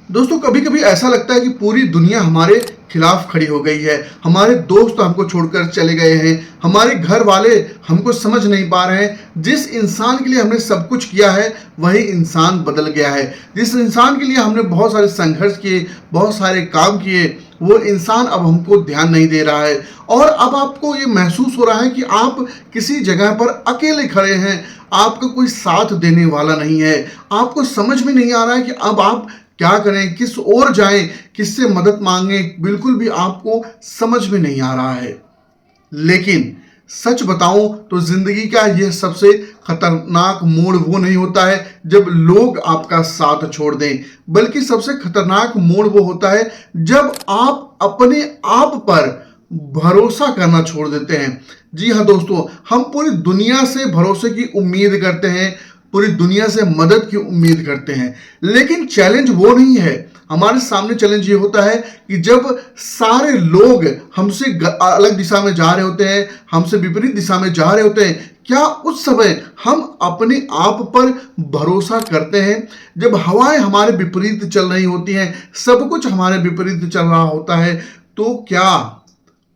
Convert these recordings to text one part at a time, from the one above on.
दोस्तों कभी कभी ऐसा लगता है कि पूरी दुनिया हमारे खिलाफ खड़ी हो गई है। हमारे दोस्त हमको छोड़कर चले गए हैं, हमारे घर वाले हमको समझ नहीं पा रहे हैं। जिस इंसान के लिए हमने सब कुछ किया है वही इंसान बदल गया है। जिस इंसान के लिए हमने बहुत सारे संघर्ष किए, बहुत सारे काम किए, वो इंसान अब हमको ध्यान नहीं दे रहा है। और अब आपको ये महसूस हो रहा है कि आप किसी जगह पर अकेले खड़े हैं, आपका कोई साथ देने वाला नहीं है। आपको समझ में नहीं आ रहा है कि अब आप क्या करें, किस ओर जाएं, किससे मदद मांगें, बिल्कुल भी आपको समझ में नहीं आ रहा है। लेकिन सच बताऊं तो जिंदगी का यह सबसे खतरनाक मोड़ वो नहीं होता है जब लोग आपका साथ छोड़ दें, बल्कि सबसे खतरनाक मोड़ वो होता है जब आप अपने आप पर भरोसा करना छोड़ देते हैं। जी हाँ दोस्तों, हम पूरी दुनिया से भरोसे की उम्मीद करते हैं, पूरी दुनिया से मदद की उम्मीद करते हैं, लेकिन चैलेंज वो नहीं है। हमारे सामने चैलेंज ये होता है कि जब सारे लोग हमसे अलग दिशा में जा रहे होते हैं, हमसे विपरीत दिशा में जा रहे होते हैं, क्या उस समय हम अपने आप पर भरोसा करते हैं? जब हवाएं हमारे विपरीत चल रही होती हैं, सब कुछ हमारे विपरीत चल रहा होता है, तो क्या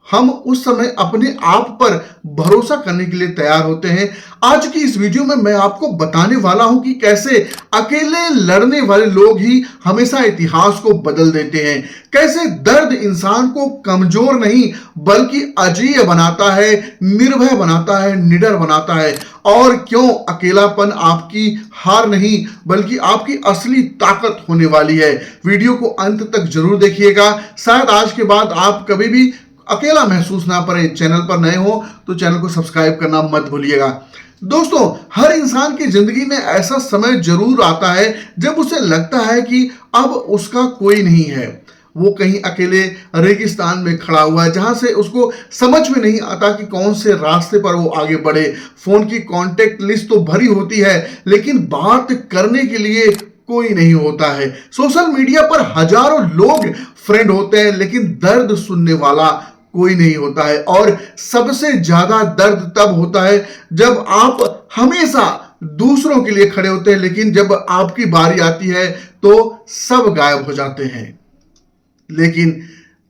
हम उस समय अपने आप पर भरोसा करने के लिए तैयार होते हैं? आज की इस वीडियो में मैं आपको बताने वाला हूं कि कैसे अकेले लड़ने वाले लोग ही हमेशा इतिहास को बदल देते हैं। कैसे दर्द इंसान को कमजोर नहीं बल्कि अजेय बनाता है, निर्भय बनाता है, निडर बनाता है। और क्यों अकेलापन आपकी हार नहीं बल्कि आपकी असली ताकत होने वाली है। वीडियो को अंत तक जरूर देखिएगा, शायद आज के बाद आप कभी भी अकेला महसूस ना पड़े। चैनल पर नए हो तो चैनल को सब्सक्राइब करना मत भूलिएगा। दोस्तों, हर इंसान की जिंदगी में ऐसा समय जरूर आता है जब उसे लगता है कि अब उसका कोई नहीं है। वो कहीं अकेले रेगिस्तान में खड़ा हुआ है जहां से उसको समझ में नहीं आता कि कौन से रास्ते पर वो आगे बढ़े। फोन की कांटेक्ट लिस्ट तो भरी होती है लेकिन बात करने के लिए कोई नहीं होता है। सोशल मीडिया पर हजारों लोग फ्रेंड होते हैं लेकिन दर्द सुनने वाला कोई नहीं होता है। और सबसे ज्यादा दर्द तब होता है जब आप हमेशा दूसरों के लिए खड़े होते हैं लेकिन जब आपकी बारी आती है तो सब गायब हो जाते हैं। लेकिन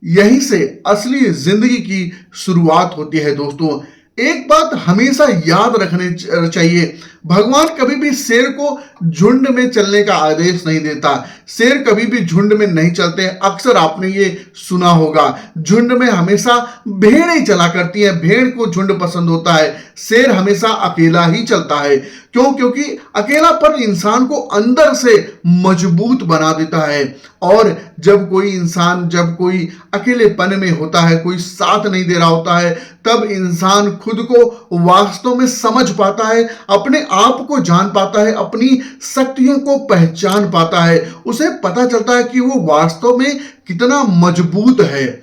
यहीं से असली जिंदगी की शुरुआत होती है। दोस्तों, एक बात हमेशा याद रखनी चाहिए, भगवान कभी भी शेर को झुंड में चलने का आदेश नहीं देता। शेर कभी भी झुंड में नहीं चलते। अक्सर आपने ये सुना होगा, झुंड में हमेशा भेड़ ही चला करती है, भेड़ को झुंड पसंद होता है, शेर हमेशा अकेला ही चलता है। क्यों? क्योंकि अकेलापन इंसान को अंदर से मजबूत बना देता है। और जब कोई इंसान, जब कोई अकेलेपन में होता है, कोई साथ नहीं दे रहा होता है, तब इंसान खुद को वास्तव में समझ पाता है, अपने आप को जान पाता है, अपनी शक्तियों को पहचान पाता है। उसे पता चलता है कि वो वास्तव में कितना मजबूत है।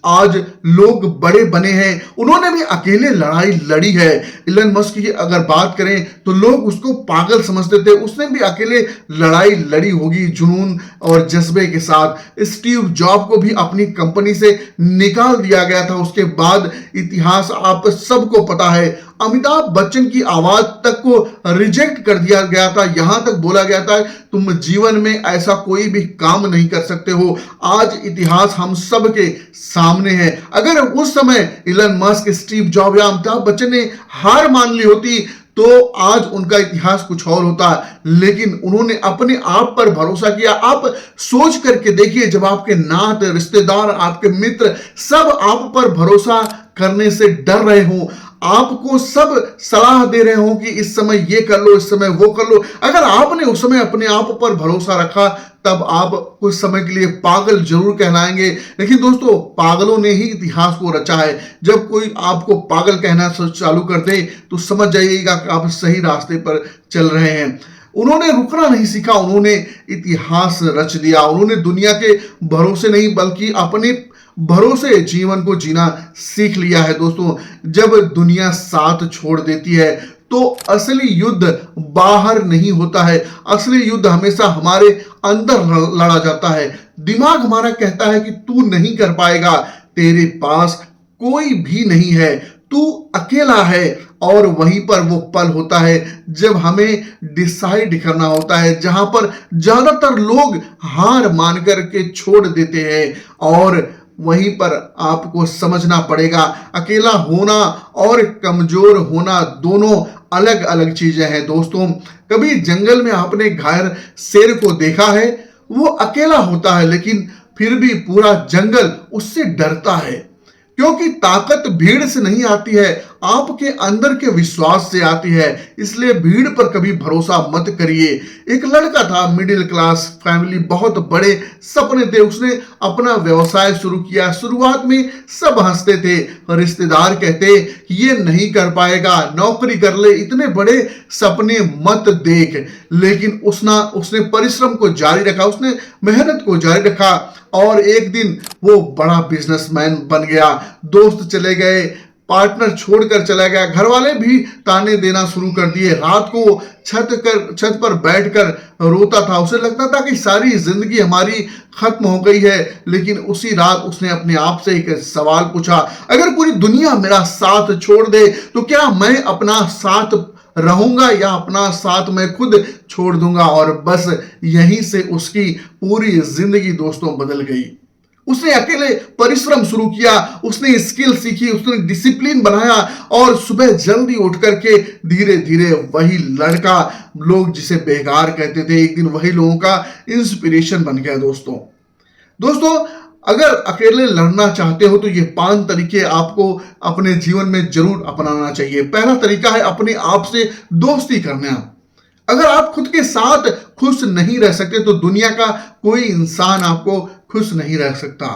आज लोग बड़े बने हैं, उन्होंने भी अकेले लड़ाई लड़ी है। इलन मस्क की अगर बात करें तो लोग उसको पागल समझते थे, उसने भी अकेले लड़ाई लड़ी होगी जुनून और जज्बे के साथ। स्टीव जॉब को भी अपनी कंपनी से निकाल दिया गया था। उसके बाद इतिहास आप सबको पता है, अमिताभ बच्चन की आवाज तक को रिजेक्ट कर दिया गया था। यहां तक बोला गया था तुम जीवन में ऐसा कोई भी काम नहीं कर सकते हो। आज इतिहास हम सब के सामने है। अगर उस समय इलन मस्क, स्टीव जॉब या अमिताभ बच्चन ने हार मान ली होती तो आज उनका इतिहास कुछ और होता, लेकिन उन्होंने अपने आप पर भरोसा किया। आप सोच करके देखिए, जब आपके नात, रिश्तेदार, आपके मित्र सब आप पर भरोसा करने से डर रहे हो, आपको सब सलाह दे रहे हो कि इस समय ये कर लो, इस समय वो कर लो, अगर आपने उस समय अपने आप पर भरोसा रखा तब आप कुछ समय के लिए पागल जरूर कहलाएंगे। लेकिन दोस्तों, पागलों ने ही इतिहास को रचा है। जब कोई आपको पागल कहना चालू कर दे तो समझ जाइएगा कि आप सही रास्ते पर चल रहे हैं। उन्होंने रुकना नहीं सीखा, उन्होंने इतिहास रच दिया। उन्होंने दुनिया के भरोसे नहीं बल्कि अपने भरोसे जीवन को जीना सीख लिया है। दोस्तों, जब दुनिया साथ छोड़ देती है तो असली युद्ध बाहर नहीं होता है, असली युद्ध हमेशा हमारे अंदर लड़ा जाता है। दिमाग हमारा कहता है कि तू नहीं कर पाएगा, तेरे पास कोई भी नहीं है, तू अकेला है। और वहीं पर वो पल होता है जब हमें डिसाइड करना होता है, जहां पर ज्यादातर लोग हार मान करके छोड़ देते हैं। और वहीं पर आपको समझना पड़ेगा अकेला होना और कमजोर होना दोनों अलग अलग चीजें हैं दोस्तों। कभी जंगल में आपने घायल शेर को देखा है? वो अकेला होता है लेकिन फिर भी पूरा जंगल उससे डरता है, क्योंकि ताकत भीड़ से नहीं आती है, आपके अंदर के विश्वास से आती है। इसलिए भीड़ पर कभी भरोसा मत करिए। एक लड़का था, मिडिल क्लास फैमिली, बहुत बड़े सपने थे, उसने अपना व्यवसाय शुरू किया। शुरुआत में सब हंसते थे, रिश्तेदार कहते ये नहीं कर पाएगा, नौकरी कर ले, इतने बड़े सपने मत देख। लेकिन उसने परिश्रम को जारी रखा, उसने मेहनत को जारी रखा और एक दिन वो बड़ा बिजनेसमैन बन गया। दोस्त चले गए, पार्टनर छोड़कर चला गया, घर वाले भी ताने देना शुरू कर दिए। रात को छत पर बैठकर रोता था, उसे लगता था कि सारी जिंदगी हमारी खत्म हो गई है। लेकिन उसी रात उसने अपने आप से एक सवाल पूछा, अगर पूरी दुनिया मेरा साथ छोड़ दे तो क्या मैं अपना साथ रहूंगा या अपना साथ मैं खुद छोड़ दूंगा? और बस यहीं से उसकी पूरी जिंदगी दोस्तों बदल गई। उसने अकेले परिश्रम शुरू किया, उसने स्किल सीखी, उसने डिसिप्लिन बनाया और सुबह जल्दी उठ करके धीरे धीरे वही लड़का, लोग जिसे बेकार कहते थे, एक दिन वही लोगों का इंस्पिरेशन बन गया दोस्तों। अगर अकेले लड़ना चाहते हो तो ये 5 तरीके आपको अपने जीवन में जरूर अपनाना चाहिए। पहला तरीका है अपने आप से दोस्ती करना। अगर आप खुद के साथ खुश नहीं रह सकते तो दुनिया का कोई इंसान आपको खुश नहीं रह सकता।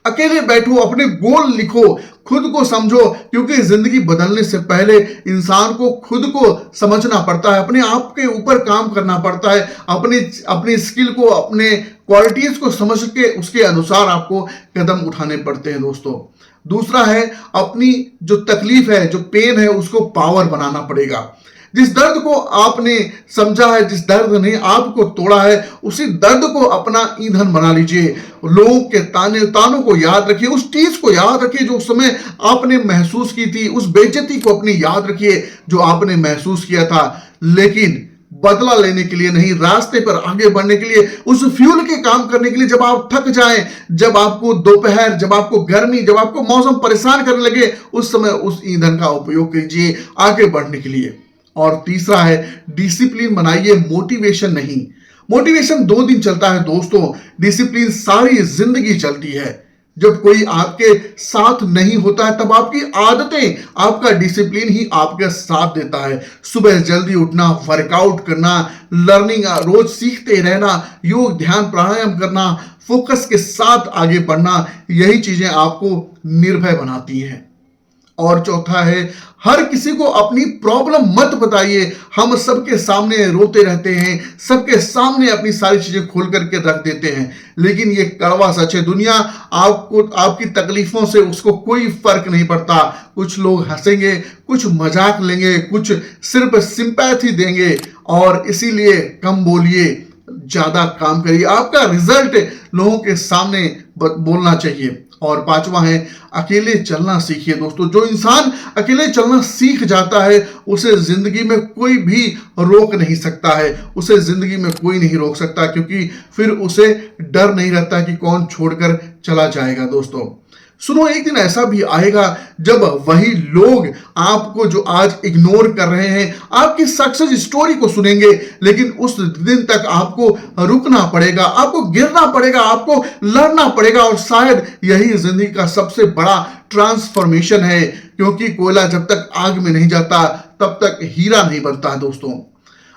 अकेले बैठो, अपने गोल लिखो, खुद को समझो, क्योंकि जिंदगी बदलने से पहले इंसान को खुद को समझना पड़ता है, अपने आप के ऊपर काम करना पड़ता है, अपनी स्किल को, अपने क्वालिटीज को समझ के उसके अनुसार आपको कदम उठाने पड़ते हैं दोस्तों। दूसरा है अपनी जो तकलीफ है, जो पेन है, उसको पावर बनाना पड़ेगा। जिस दर्द को आपने समझा है, जिस दर्द ने आपको तोड़ा है, उसी दर्द को अपना ईंधन बना लीजिए। लोगों के तानों को याद रखिए, उस चीज को याद रखिए जो उस समय आपने महसूस की थी, उस बेइज्जती को अपनी याद रखिए जो आपने महसूस किया था। लेकिन बदला लेने के लिए नहीं, रास्ते पर आगे बढ़ने के लिए, उस फ्यूल के काम करने के लिए। जब आप थक जाएं, जब आपको दोपहर, जब आपको गर्मी, जब आपको मौसम परेशान करने लगे, उस समय उस ईंधन का उपयोग कीजिए आगे बढ़ने के लिए। और तीसरा है डिसिप्लिन बनाइए, मोटिवेशन नहीं। मोटिवेशन 2 दिन चलता है दोस्तों, डिसिप्लिन सारी जिंदगी चलती है। जब कोई आपके साथ नहीं होता है तब आपकी आदतें, आपका डिसिप्लिन ही आपके साथ देता है। सुबह जल्दी उठना, वर्कआउट करना, लर्निंग, रोज सीखते रहना, योग, ध्यान, प्राणायाम करना, फोकस के साथ आगे बढ़ना, यही चीजें आपको निर्भय बनाती हैं। और चौथा है हर किसी को अपनी प्रॉब्लम मत बताइए। हम सबके सामने रोते रहते हैं, सबके सामने अपनी सारी चीजें खोल करके रख देते हैं, लेकिन ये कड़वा सच है, दुनिया आपको, आपकी तकलीफों से उसको कोई फर्क नहीं पड़ता। कुछ लोग हंसेंगे, कुछ मजाक लेंगे, कुछ सिर्फ सिंपैथी देंगे। और इसीलिए कम बोलिए, ज्यादा काम करिए, आपका रिजल्ट लोगों के सामने बोलना चाहिए। और 5वां है अकेले चलना सीखिए दोस्तों। जो इंसान अकेले चलना सीख जाता है उसे जिंदगी में कोई भी रोक नहीं सकता है, उसे जिंदगी में कोई नहीं रोक सकता, क्योंकि फिर उसे डर नहीं रहता कि कौन छोड़कर चला जाएगा दोस्तों। सुनो, एक दिन ऐसा भी आएगा जब वही लोग आपको जो आज इग्नोर कर रहे हैं आपकी सक्सेस स्टोरी को सुनेंगे, लेकिन उस दिन तक आपको रुकना पड़ेगा, आपको गिरना पड़ेगा, आपको लड़ना पड़ेगा। और शायद यही जिंदगी का सबसे बड़ा ट्रांसफॉर्मेशन है, क्योंकि कोयला जब तक आग में नहीं जाता तब तक हीरा नहीं बनता दोस्तों।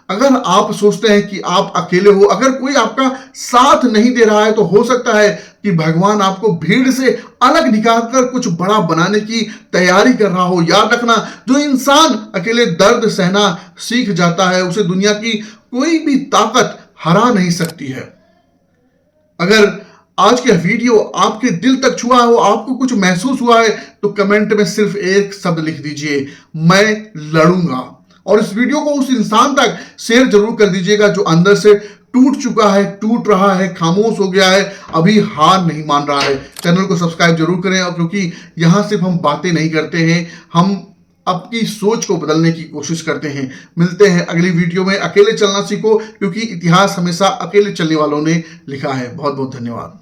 अगर आप सोचते हैं कि आप अकेले हो, अगर कोई आपका साथ नहीं दे रहा है, तो हो सकता है कि भगवान आपको भीड़ से अलग निकालकर कुछ बड़ा बनाने की तैयारी कर रहा हो। याद रखना, जो इंसान अकेले दर्द सहना सीख जाता है उसे दुनिया की कोई भी ताकत हरा नहीं सकती है। अगर आज का वीडियो आपके दिल तक छुआ हो, आपको कुछ महसूस हुआ है, तो कमेंट में सिर्फ एक शब्द लिख दीजिए, मैं लड़ूंगा। और इस वीडियो को उस इंसान तक शेयर जरूर कर दीजिएगा जो अंदर से टूट चुका है, टूट रहा है, खामोश हो गया है, अभी हार नहीं मान रहा है। चैनल को सब्सक्राइब जरूर करें, और क्योंकि यहां सिर्फ हम बातें नहीं करते हैं, हम आपकी सोच को बदलने की कोशिश करते हैं। मिलते हैं अगली वीडियो में। अकेले चलना सीखो, क्योंकि इतिहास हमेशा अकेले चलने वालों ने लिखा है। बहुत बहुत धन्यवाद।